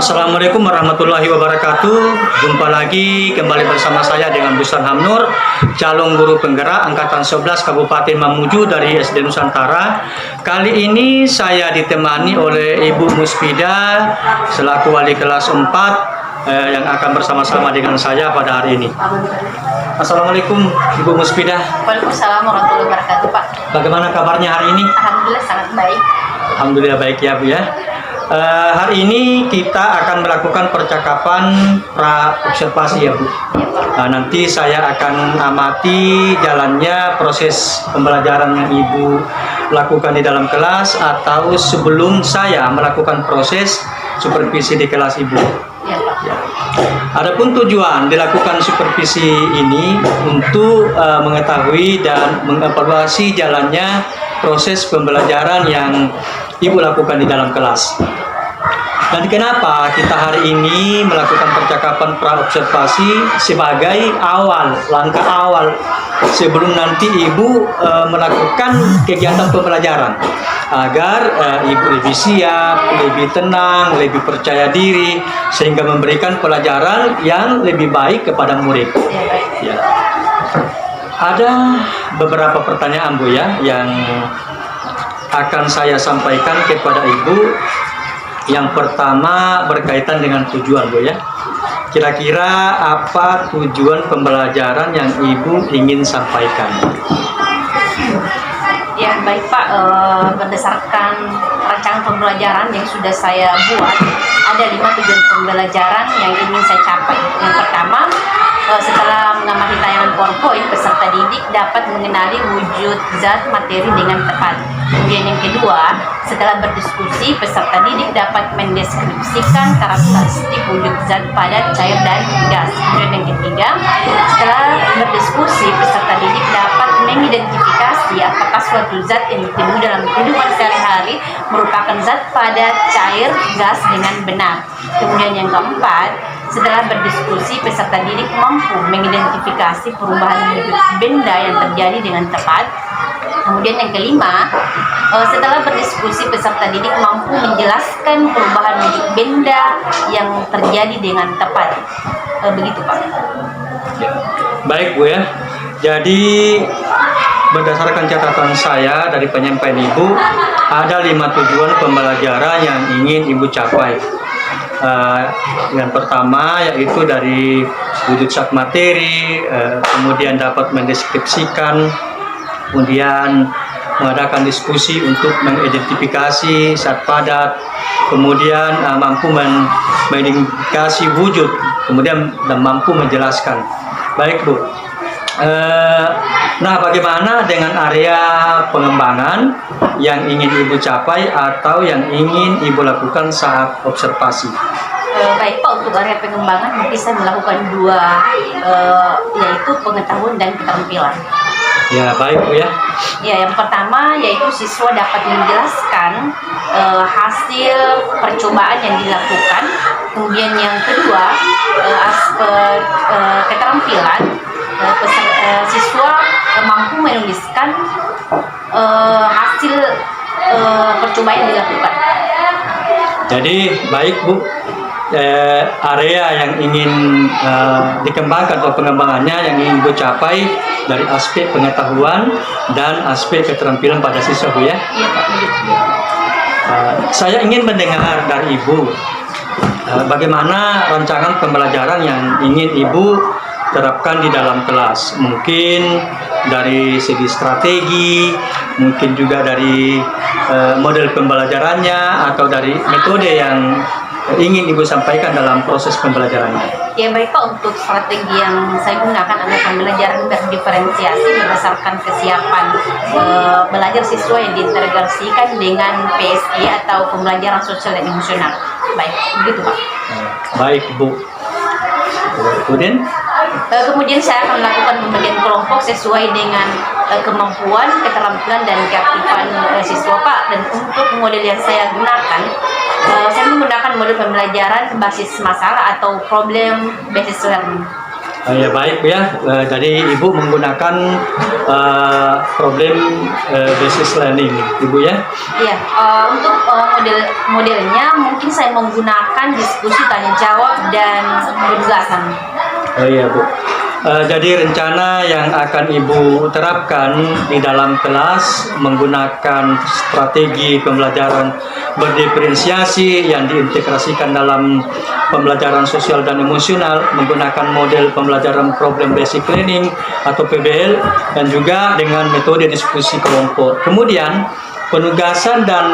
Assalamualaikum warahmatullahi wabarakatuh. Jumpa lagi kembali bersama saya dengan Busan Hamnur, calon guru penggerak angkatan 11 Kabupaten Mamuju dari SD Nusantara. Kali ini saya ditemani oleh Ibu Muspida selaku wali kelas 4 yang akan bersama-sama dengan saya pada hari ini. Assalamualaikum Ibu Muspida. Waalaikumsalam warahmatullahi wabarakatuh, Pak. Bagaimana kabarnya hari ini? Alhamdulillah sangat baik. Alhamdulillah baik ya Bu ya. Hari ini kita akan melakukan percakapan pra-observasi ya Bu. Nanti saya akan amati jalannya proses pembelajaran yang Ibu lakukan di dalam kelas atau sebelum saya melakukan proses supervisi di kelas Ibu. Ya, Pak. Ya. Adapun tujuan dilakukan supervisi ini untuk mengetahui dan mengevaluasi jalannya proses pembelajaran yang Ibu lakukan di dalam kelas. Dan kenapa kita hari ini melakukan percakapan pra-observasi sebagai langkah awal sebelum nanti Ibu melakukan kegiatan pembelajaran agar Ibu lebih siap, lebih tenang, lebih percaya diri sehingga memberikan pelajaran yang lebih baik kepada murid. Ya, baik. Ya. Ada beberapa pertanyaan Bu ya yang akan saya sampaikan kepada Ibu. Yang pertama berkaitan dengan tujuan Bu ya. Kira-kira apa tujuan pembelajaran yang Ibu ingin sampaikan? Ya, baik Pak. Berdasarkan rancangan pembelajaran yang sudah saya buat, ada 5 tujuan pembelajaran yang ingin saya capai. Yang pertama, setelah mengamati tayangan PowerPoint, peserta didik dapat mengenali wujud zat materi dengan tepat. Kemudian yang kedua, setelah berdiskusi, peserta didik dapat mendeskripsikan karakteristik wujud zat padat, cair, dan gas. Kemudian yang ketiga, setelah berdiskusi, peserta didik dapat mengidentifikasi apakah suatu zat yang ditemui dalam kehidupan sehari-hari merupakan zat padat, cair, gas dengan benar. Kemudian yang keempat, setelah berdiskusi, peserta didik mampu mengidentifikasi perubahan wujud benda yang terjadi dengan tepat. Kemudian yang kelima, setelah berdiskusi, peserta didik mampu menjelaskan perubahan wujud benda yang terjadi dengan tepat. Begitu Pak. Ya. Baik Bu ya. Jadi berdasarkan catatan saya dari penyampaian Ibu, ada 5 tujuan pembelajaran yang ingin Ibu capai. Yang pertama yaitu dari wujud zat materi, kemudian dapat mendeskripsikan, kemudian mengadakan diskusi untuk mengidentifikasi zat padat, kemudian mampu mengidentifikasi wujud, kemudian dan mampu menjelaskan. Baik Bu. Nah, bagaimana dengan area pengembangan yang ingin Ibu capai atau yang ingin Ibu lakukan saat observasi? Baik Pak, untuk area pengembangan mungkin saya melakukan 2, yaitu pengetahuan dan keterampilan. Ya, baik Bu ya. Ya, yang pertama yaitu siswa dapat menjelaskan hasil percobaan yang dilakukan. Kemudian yang kedua, aspek keterampilan, siswa mampu menuliskan hasil percobaan yang dilakukan. Jadi baik Bu, area yang ingin dikembangkan atau pengembangannya yang ingin Bu capai dari aspek pengetahuan dan aspek keterampilan pada siswa Bu ya. Iya Pak. Saya ingin mendengar dari Ibu bagaimana rancangan pembelajaran yang ingin Ibu terapkan di dalam kelas. Mungkin dari segi strategi, mungkin juga dari model pembelajarannya atau dari metode yang ingin Ibu sampaikan dalam proses pembelajarannya. Ya baik Pak, untuk strategi yang saya gunakan adalah pembelajaran berdiferensiasi berdasarkan kesiapan belajar siswa yang diintegrasikan dengan PSE atau pembelajaran sosial dan emosional. Baik, begitu Pak. Baik Bu. Kemudian saya akan melakukan pembagian kelompok sesuai dengan kemampuan, keterampilan, dan keaktifan siswa Pak. Dan untuk model yang saya gunakan, saya menggunakan model pembelajaran basis masalah atau problem based learning. Ya baik Bu ya. Jadi Ibu menggunakan problem basis learning, Ibu ya. Iya, untuk modelnya mungkin saya menggunakan diskusi tanya jawab dan penugasan. Oh iya Bu. Jadi rencana yang akan Ibu terapkan di dalam kelas menggunakan strategi pembelajaran berdiferensiasi yang diintegrasikan dalam pembelajaran sosial dan emosional, menggunakan model pembelajaran problem basic learning atau PBL, dan juga dengan metode diskusi kelompok. Kemudian penugasan dan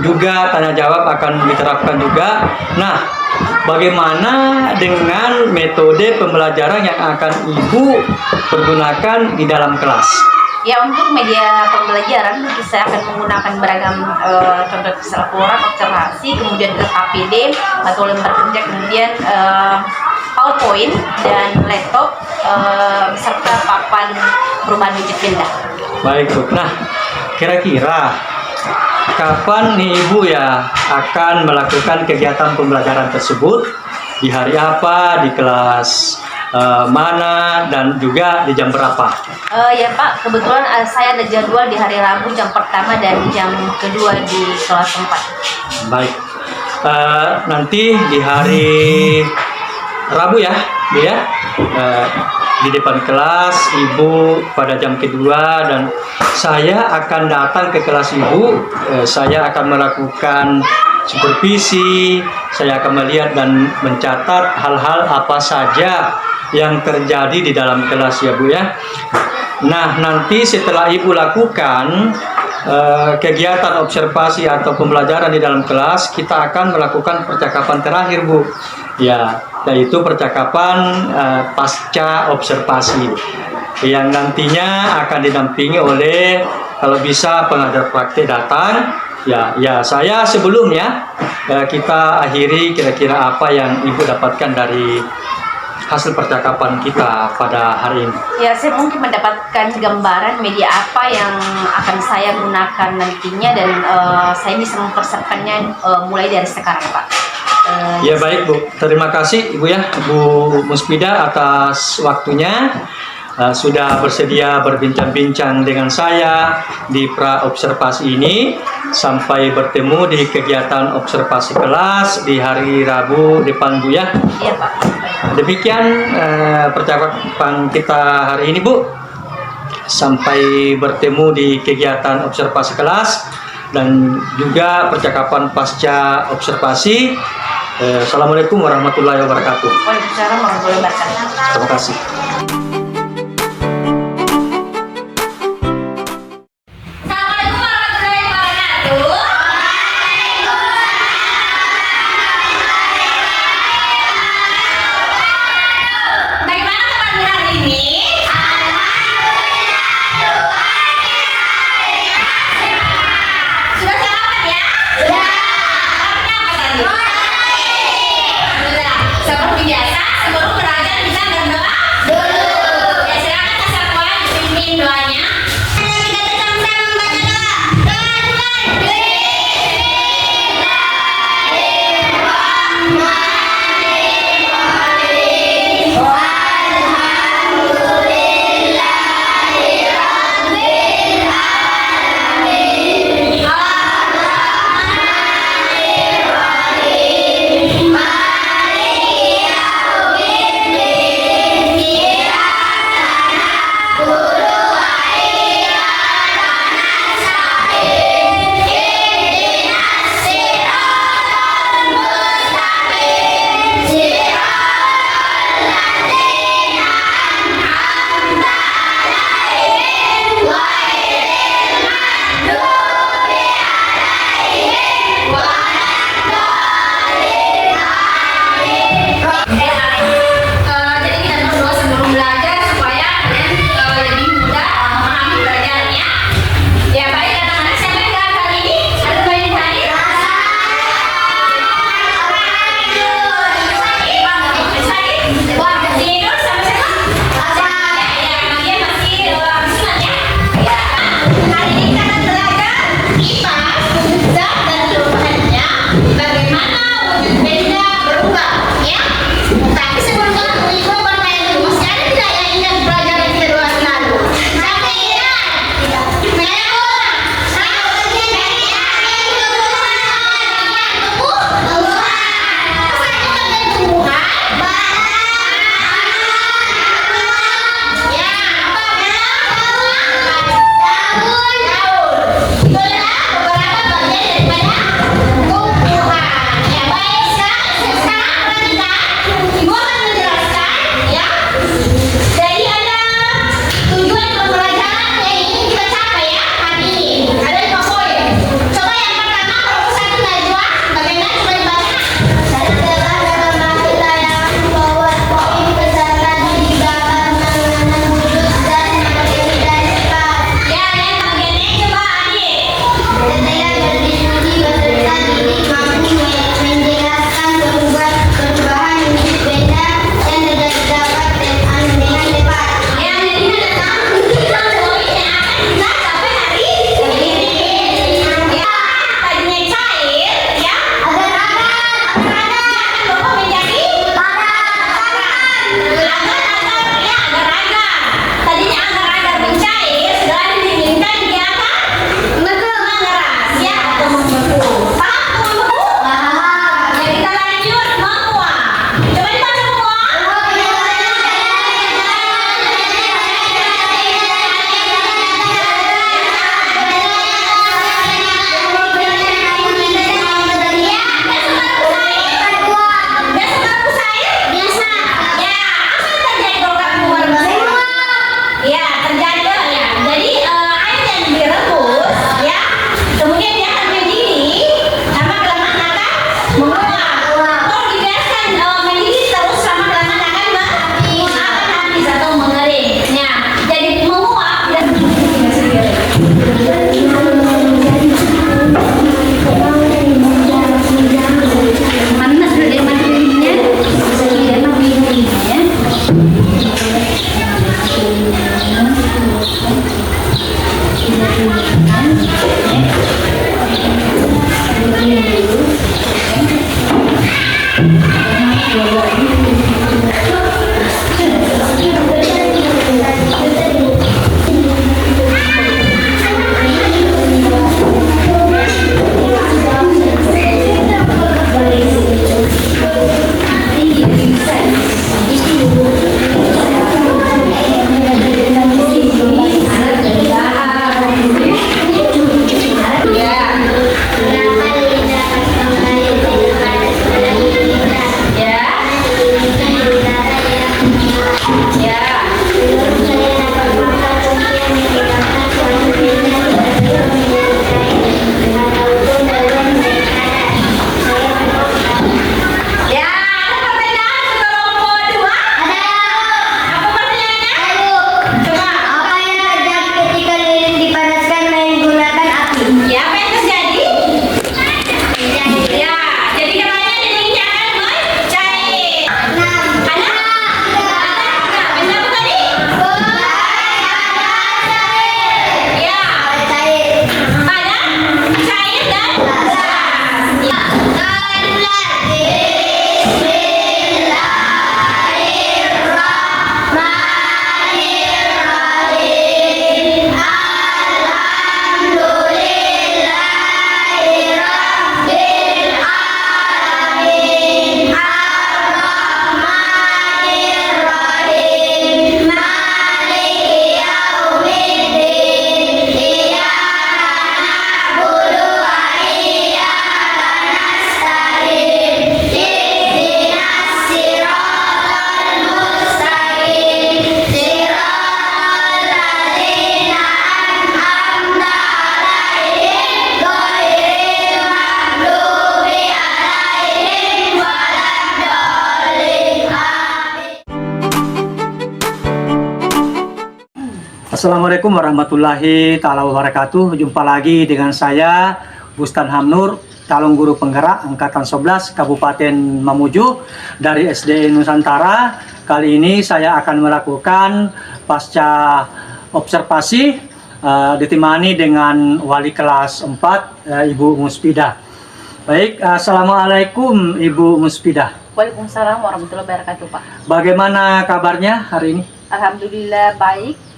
juga tanya jawab akan diterapkan juga. Nah, bagaimana dengan metode pembelajaran yang akan Ibu pergunakan di dalam kelas? Ya, untuk media pembelajaran saya akan menggunakan beragam contoh laporan, observasi, kemudian KPD atau lembar kerja, kemudian PowerPoint dan laptop beserta papan perubahan widget pindah. Baik Bu. Nah, kira-kira kapan nih Ibu ya akan melakukan kegiatan pembelajaran tersebut? Di hari apa, di kelas mana, dan juga di jam berapa? Ya Pak, kebetulan saya ada jadwal di hari Rabu jam pertama dan jam kedua di kelas 4. Baik. Nanti di hari Rabu ya, Bu ya. Di depan kelas Ibu pada jam kedua, dan saya akan datang ke kelas Ibu. Saya akan melakukan supervisi, saya akan melihat dan mencatat hal-hal apa saja yang terjadi di dalam kelas ya Bu ya. Nah, nanti setelah Ibu lakukan kegiatan observasi atau pembelajaran di dalam kelas, kita akan melakukan percakapan terakhir Bu. Ya, yaitu percakapan pasca observasi yang nantinya akan didampingi oleh, kalau bisa, pengajar praktik datang. Ya, saya sebelumnya kita akhiri kira-kira apa yang Ibu dapatkan dari hasil percakapan kita pada hari ini. Ya, saya mungkin mendapatkan gambaran media apa yang akan saya gunakan nantinya, dan saya bisa mempersiapkannya mulai dari sekarang Pak. Ya baik Bu, terima kasih Ibu ya, Bu Muspida atas waktunya. Sudah bersedia berbincang-bincang dengan saya di pra-observasi ini. Sampai bertemu di kegiatan observasi kelas di hari Rabu depan Bu ya. Iya Pak. Demikian percakapan kita hari ini Bu. Sampai bertemu di kegiatan observasi kelas dan juga percakapan pasca observasi. Assalamualaikum warahmatullahi wabarakatuh. Waalaikumsalam warahmatullahi wabarakatuh. Terima kasih. Seperti biasa, sebelum belajar bisa berdoa dulu. Assalamualaikum warahmatullahi ta'ala wabarakatuh. Jumpa lagi dengan saya Bustan Hamnur, calon guru penggerak Angkatan 11 Kabupaten Mamuju dari SD Nusantara. Kali ini saya akan melakukan pasca observasi ditemani dengan wali kelas 4 Ibu Muspidah. Baik, Assalamualaikum Ibu Muspidah. Waalaikumsalam warahmatullahi wabarakatuh, Pak. Bagaimana kabarnya hari ini? Alhamdulillah baik.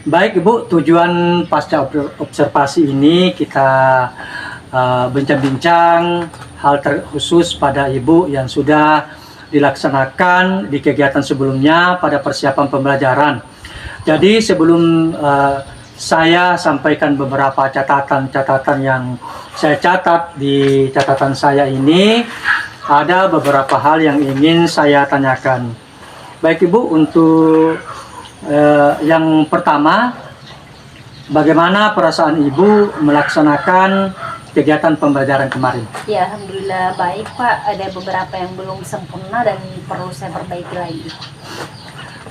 Baik Ibu, tujuan pasca observasi ini kita bincang-bincang hal terkhusus pada Ibu yang sudah dilaksanakan di kegiatan sebelumnya pada persiapan pembelajaran. Jadi sebelum saya sampaikan beberapa catatan-catatan yang saya catat di catatan saya ini, ada beberapa hal yang ingin saya tanyakan. Baik Ibu, untuk yang pertama, bagaimana perasaan Ibu melaksanakan kegiatan pembelajaran kemarin? Ya, alhamdulillah baik, Pak. Ada beberapa yang belum sempurna dan perlu saya perbaiki lagi.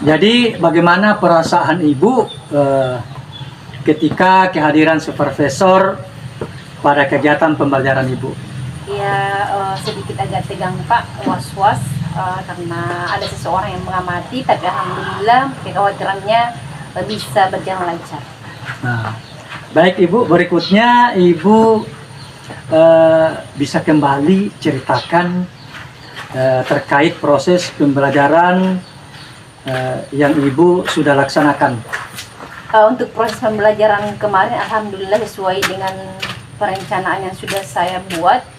Jadi, bagaimana perasaan Ibu ketika kehadiran supervisor pada kegiatan pembelajaran Ibu? Ya, sedikit agak tegang, Pak, was-was. Karena ada seseorang yang mengamati, tapi alhamdulillah kekhawatirannya bisa berjalan lancar. Nah, baik Ibu, berikutnya Ibu bisa kembali ceritakan terkait proses pembelajaran yang Ibu sudah laksanakan. Untuk proses pembelajaran kemarin alhamdulillah sesuai dengan perencanaan yang sudah saya buat.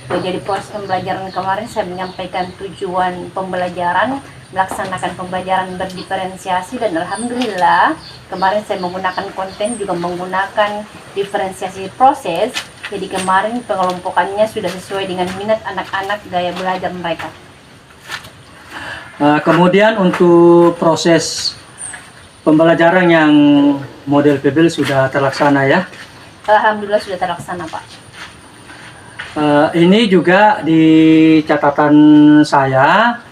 Jadi proses pembelajaran kemarin saya menyampaikan tujuan pembelajaran, melaksanakan pembelajaran berdiferensiasi, dan alhamdulillah kemarin saya menggunakan konten juga menggunakan diferensiasi proses. Jadi kemarin pengelompokannya sudah sesuai dengan minat anak-anak, gaya belajar mereka. Kemudian untuk proses pembelajaran yang model PBL sudah terlaksana ya? Alhamdulillah sudah terlaksana, Pak. Ini juga di catatan saya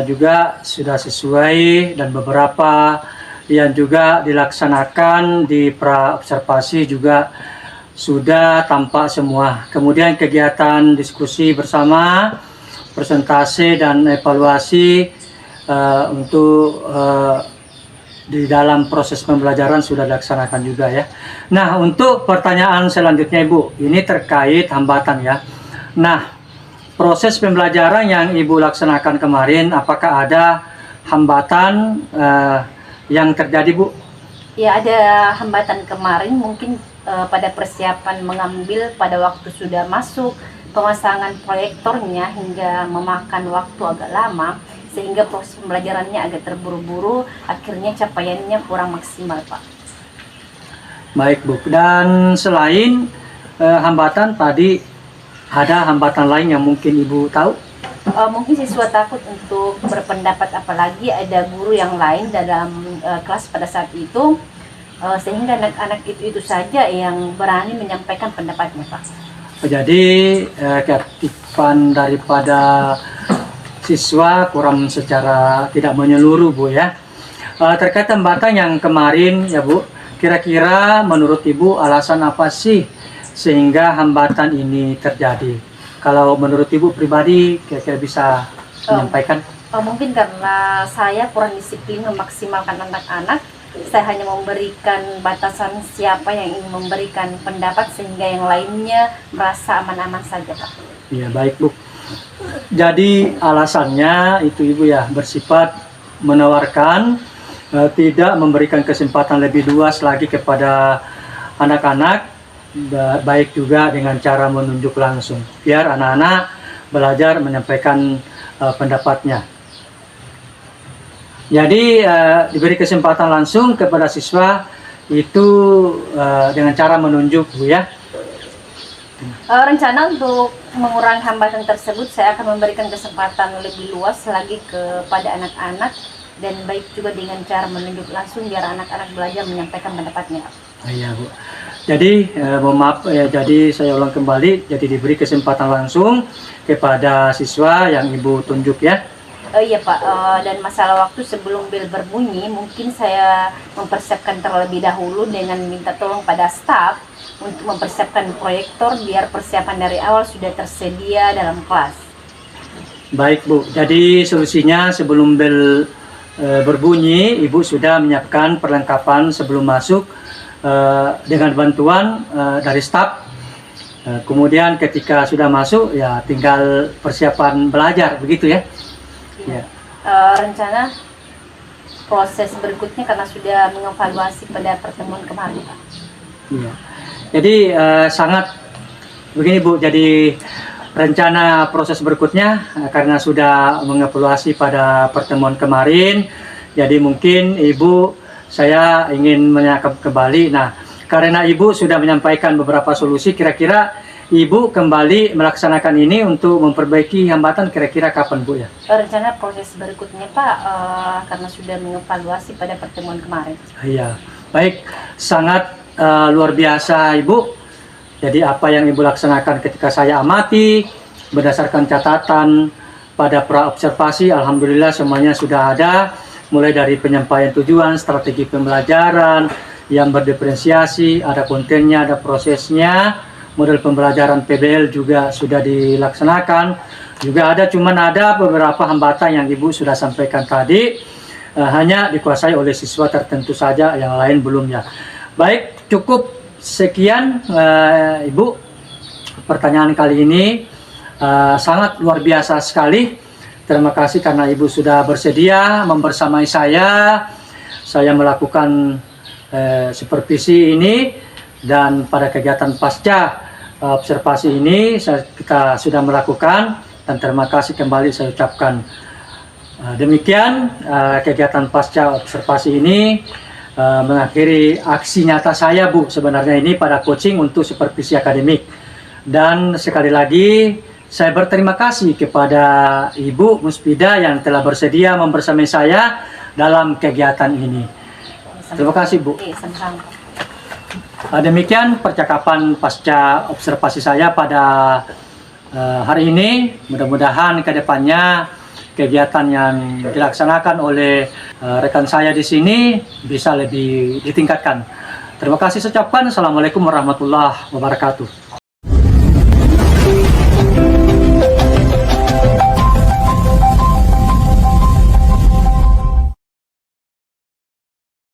juga sudah sesuai, dan beberapa yang juga dilaksanakan di pra-observasi juga sudah tampak semua. Kemudian kegiatan diskusi bersama, presentasi dan evaluasi untuk di dalam proses pembelajaran sudah dilaksanakan juga ya. Nah, untuk pertanyaan selanjutnya Ibu, ini terkait hambatan ya. Nah, proses pembelajaran yang Ibu laksanakan kemarin, apakah ada hambatan yang terjadi, Bu? Ya, ada hambatan kemarin mungkin pada persiapan mengambil pada waktu sudah masuk pemasangan proyektornya hingga memakan waktu agak lama sehingga proses pembelajarannya agak terburu-buru, akhirnya capaiannya kurang maksimal, Pak. Baik, Bu. Dan selain hambatan tadi, ada hambatan lain yang mungkin Ibu tahu? Mungkin siswa takut untuk berpendapat, apalagi ada guru yang lain dalam kelas pada saat itu, sehingga anak-anak itu saja yang berani menyampaikan pendapatnya, Pak. Jadi keaktifan daripada siswa kurang secara tidak menyeluruh, Bu ya. Terkait hambatan yang kemarin ya, Bu, kira-kira menurut Ibu alasan apa sih sehingga hambatan ini terjadi? Kalau menurut Ibu pribadi kira-kira bisa menyampaikan? Mungkin karena saya kurang disiplin memaksimalkan anak-anak. Saya hanya memberikan batasan siapa yang ingin memberikan pendapat sehingga yang lainnya merasa aman-aman saja, Pak. Iya, baik, Bu. Jadi alasannya itu Ibu ya bersifat menawarkan, tidak memberikan kesempatan lebih luas lagi kepada anak-anak, baik juga dengan cara menunjuk langsung, biar anak-anak belajar menyampaikan pendapatnya. Jadi diberi kesempatan langsung kepada siswa itu dengan cara menunjuk, Bu ya. Rencana untuk mengurangi hambatan tersebut, saya akan memberikan kesempatan lebih luas lagi kepada anak-anak dan baik juga dengan cara menunjuk langsung biar anak-anak belajar menyampaikan pendapatnya. Iya, Bu. Jadi mohon maaf ya, jadi saya ulang kembali, jadi diberi kesempatan langsung kepada siswa yang Ibu tunjuk ya. Iya, Pak, dan masalah waktu sebelum bel berbunyi mungkin saya mempersiapkan terlebih dahulu dengan minta tolong pada staf untuk mempersiapkan proyektor biar persiapan dari awal sudah tersedia dalam kelas. Baik, Bu, jadi solusinya sebelum bel berbunyi Ibu sudah menyiapkan perlengkapan sebelum masuk dengan bantuan dari staf. Kemudian ketika sudah masuk ya tinggal persiapan belajar, begitu ya. Ya. Rencana proses berikutnya karena sudah mengevaluasi pada pertemuan kemarin, Pak. Iya. Jadi sangat begini, Bu. Jadi rencana proses berikutnya karena sudah mengevaluasi pada pertemuan kemarin. Jadi mungkin Ibu, saya ingin menangkap kembali. Nah, karena Ibu sudah menyampaikan beberapa solusi, kira-kira Ibu kembali melaksanakan ini untuk memperbaiki hambatan kira-kira kapan, Bu ya? Rencana proses berikutnya, Pak, karena sudah mengevaluasi pada pertemuan kemarin. Iya, baik, sangat luar biasa Ibu. Jadi apa yang Ibu laksanakan ketika saya amati, berdasarkan catatan pada pra-observasi, alhamdulillah semuanya sudah ada, mulai dari penyampaian tujuan, strategi pembelajaran yang berdiferensiasi, ada kontennya, ada prosesnya. Model pembelajaran PBL juga sudah dilaksanakan. Juga cuman ada beberapa hambatan yang Ibu sudah sampaikan tadi, hanya dikuasai oleh siswa tertentu saja, yang lain belum ya. Baik, cukup sekian Ibu pertanyaan kali ini. Sangat luar biasa sekali. Terima kasih karena Ibu sudah bersedia membersamai saya melakukan supervisi ini. Dan pada kegiatan pasca observasi ini kita sudah melakukan, dan terima kasih kembali saya ucapkan. Demikian kegiatan pasca observasi ini mengakhiri aksi nyata saya, Bu, sebenarnya ini pada coaching untuk supervisi akademik. Dan sekali lagi saya berterima kasih kepada Ibu Muspida yang telah bersedia membersamai saya dalam kegiatan ini. Terima kasih, Bu. Demikian percakapan pasca observasi saya pada hari ini. Mudah-mudahan ke depannya kegiatan yang dilaksanakan oleh rekan saya di sini bisa lebih ditingkatkan. Terima kasih saya ucapkan. Assalamualaikum warahmatullahi wabarakatuh.